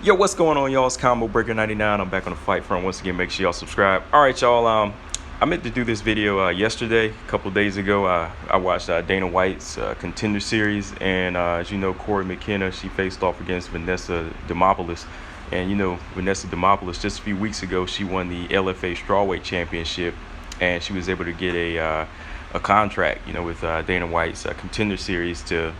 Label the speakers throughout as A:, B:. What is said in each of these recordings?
A: Yo, what's going on, y'all? It's Combo Breaker 99. I'm back on the fight front once again. Make sure y'all subscribe. All right, y'all. I meant to do this video yesterday, a couple days ago. I watched Dana White's Contender Series, and as you know, Cory McKenna, she faced off against Vanessa Demopolous. And you know, Vanessa Demopolous, just a few weeks ago, she won the LFA Strawweight Championship, and she was able to get a contract, you know, with Dana White's Contender Series to,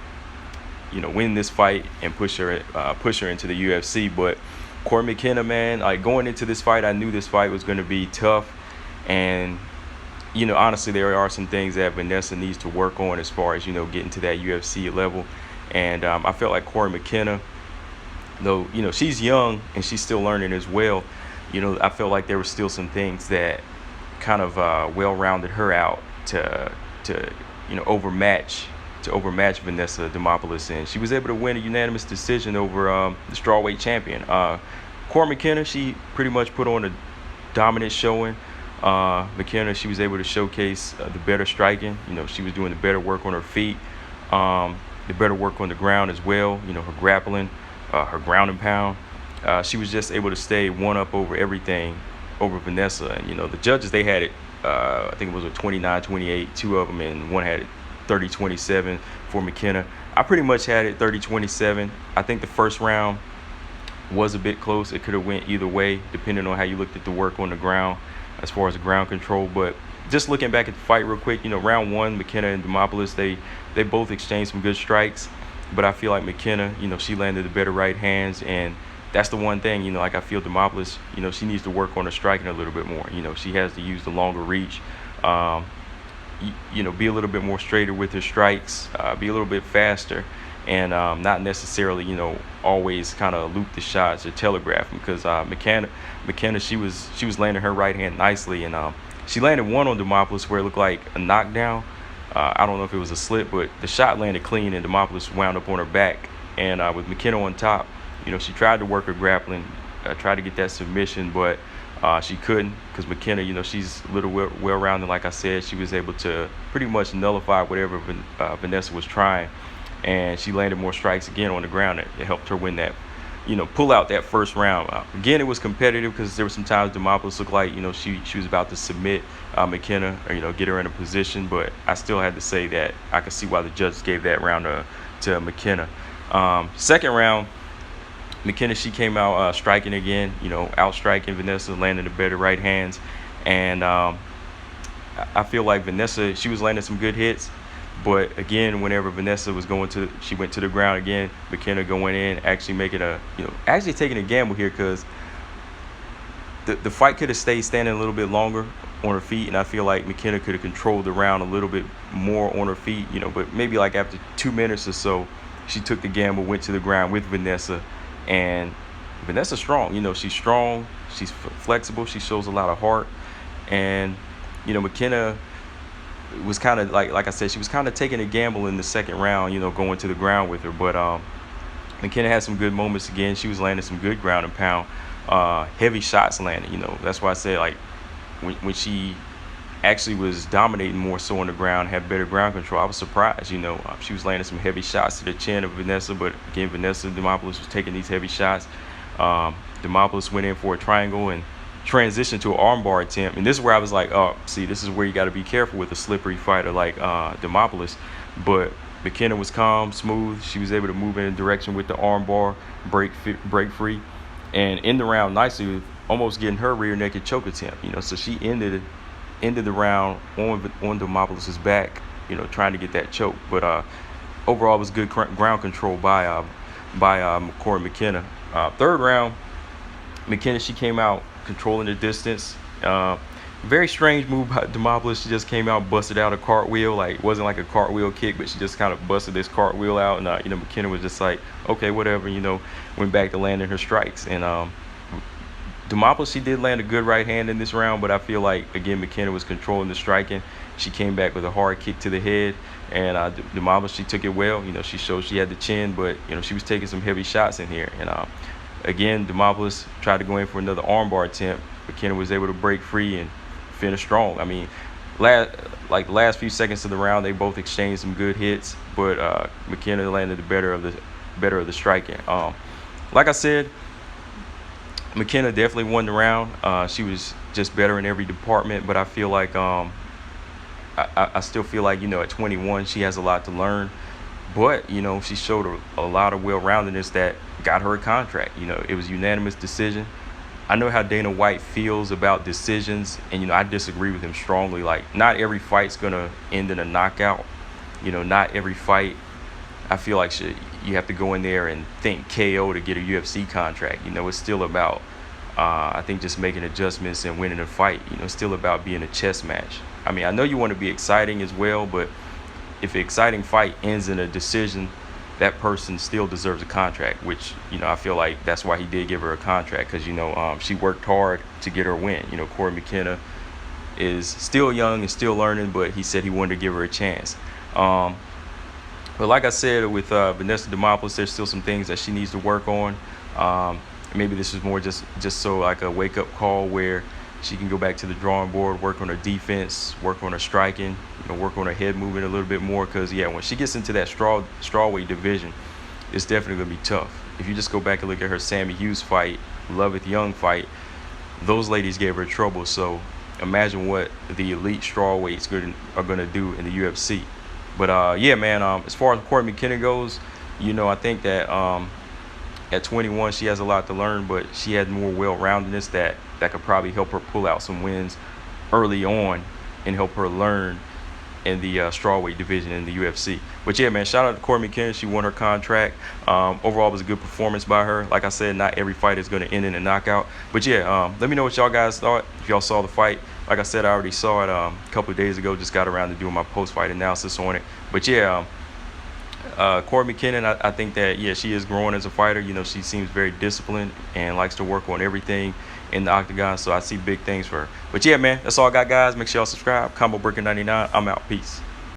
A: you know, win this fight and push her into the UFC. But Cory McKenna, man, like going into this fight, I knew this fight was going to be tough. And, you know, honestly, there are some things that Vanessa needs to work on as far as, you know, getting to that UFC level. And I felt like Cory McKenna, though, you know, she's young and she's still learning as well. You know, I felt like there were still some things that kind of well-rounded her out to you know, overmatch Vanessa Demopolous, and she was able to win a unanimous decision over the strawweight champion. Cory McKenna, she pretty much put on a dominant showing. McKenna, she was able to showcase the better striking. You know, she was doing the better work on her feet, the better work on the ground as well. You know, her grappling, her ground and pound. She was just able to stay one up over everything over Vanessa. And, you know, the judges, they had it, I think it was a 29-28, two of them, and one had it 30-27 for McKenna. I pretty much had it 30-27. I think the first round was a bit close. It could have went either way, depending on how you looked at the work on the ground as far as the ground control. But just looking back at the fight real quick, you know, round one, McKenna and Demopolous, they both exchanged some good strikes. But I feel like McKenna, you know, she landed the better right hands, and that's the one thing, you know, like I feel Demopolous, you know, she needs to work on her striking a little bit more. You know, she has to use the longer reach. You know, be a little bit more straighter with her strikes, be a little bit faster, and not necessarily, you know, always kind of loop the shots or telegraph them, because McKenna, she was landing her right hand nicely, and she landed one on Demopolous where it looked like a knockdown. I don't know if it was a slip, but the shot landed clean, and Demopolous wound up on her back. And with McKenna on top, you know, she tried to work her grappling, tried to get that submission, but she couldn't, because McKenna, you know, she's a little well-rounded. Like I said, she was able to pretty much nullify whatever Vanessa was trying, and she landed more strikes again on the ground. It helped her win that, you know, pull out that first round. Again, it was competitive, because there were some times Demopolous looked like, you know, she was about to submit McKenna, or, you know, get her in a position, but I still had to say that I could see why the judges gave that round to McKenna. Second round, McKenna, she came out striking again, you know, outstriking Vanessa, landing the better right hands. And I feel like Vanessa, she was landing some good hits. But again, whenever Vanessa was she went to the ground again, McKenna going in, actually making actually taking a gamble here, because the fight could have stayed standing a little bit longer on her feet. And I feel like McKenna could have controlled the round a little bit more on her feet, you know, but maybe like after 2 minutes or so, she took the gamble, went to the ground with Vanessa. And Vanessa's strong, you know, she's strong, she's flexible, she shows a lot of heart. And, you know, McKenna was kind of, like I said, she was kind of taking a gamble in the second round, you know, going to the ground with her. But McKenna had some good moments again. She was landing some good ground and pound, heavy shots landing, you know. That's why I said, like, when she actually was dominating more so on the ground, had better ground control, I was surprised, you know. She was landing some heavy shots to the chin of Vanessa, but again, Vanessa Demopolous was taking these heavy shots. Demopolous went in for a triangle and transitioned to an armbar attempt, and this is where I was like, oh, see, this is where you got to be careful with a slippery fighter like Demopolous. But McKenna was calm, smooth. She was able to move in a direction with the armbar, break free, and end the round nicely, almost getting her rear naked choke attempt, you know. So she ended the round on Demopolous' back, you know, trying to get that choke. But overall, it was good ground control by Cory McKenna. Third round, McKenna, she came out controlling the distance. Very strange move by Demopolous. She just came out, busted out a cartwheel. Like, it wasn't like a cartwheel kick, but she just kind of busted this cartwheel out. And you know, McKenna was just like, okay, whatever, you know, went back to landing her strikes. And Demopolous, she did land a good right hand in this round, but I feel like, again, McKenna was controlling the striking. She came back with a hard kick to the head, and Demopolous, she took it well. You know, she showed she had the chin, but, you know, she was taking some heavy shots in here. And again, Demopolous tried to go in for another armbar attempt. McKenna was able to break free and finish strong. I mean, the last few seconds of the round, they both exchanged some good hits, but McKenna landed the better of the striking. Like I said, McKenna definitely won the round. She was just better in every department, but I feel like I still feel like, at 21 she has a lot to learn. But she showed a lot of well-roundedness that got her a contract. It was unanimous decision. I know how Dana White feels about decisions, and I disagree with him strongly. Like, not every fight's gonna end in a knockout. Not every fight. I feel like you have to go in there and think KO to get a UFC contract. It's still about, I think, just making adjustments and winning a fight. It's still about being a chess match. I mean, I know you want to be exciting as well, but if an exciting fight ends in a decision, that person still deserves a contract, which, I feel like that's why he did give her a contract, because, she worked hard to get her win. Cory McKenna is still young and still learning, but he said he wanted to give her a chance. But like I said, with Vanessa Demopolous, there's still some things that she needs to work on. Maybe this is more just so like a wake-up call where she can go back to the drawing board, work on her defense, work on her striking, work on her head movement a little bit more. Because, yeah, when she gets into that strawweight division, it's definitely going to be tough. If you just go back and look at her Sammy Hughes fight, Loveth Young fight, those ladies gave her trouble. So imagine what the elite strawweights are going to do in the UFC. But, yeah, man, as far as Cory McKenna goes, I think that at 21 she has a lot to learn, but she had more well-roundedness that could probably help her pull out some wins early on and help her learn in the strawweight division in the UFC. But yeah, man, shout out to Cory McKenna. She won her contract. Overall, it was a good performance by her. Like I said, not every fight is going to end in a knockout. But yeah, let me know what y'all guys thought. If y'all saw the fight, like I said, I already saw it a couple of days ago. Just got around to doing my post-fight analysis on it. But yeah, Cory McKenna, I think that, yeah, she is growing as a fighter. She seems very disciplined and likes to work on everything in the octagon. So I see big things for her. But yeah, man, that's all I got, guys. Make sure y'all subscribe. Combo Breaker 99. I'm out. Peace.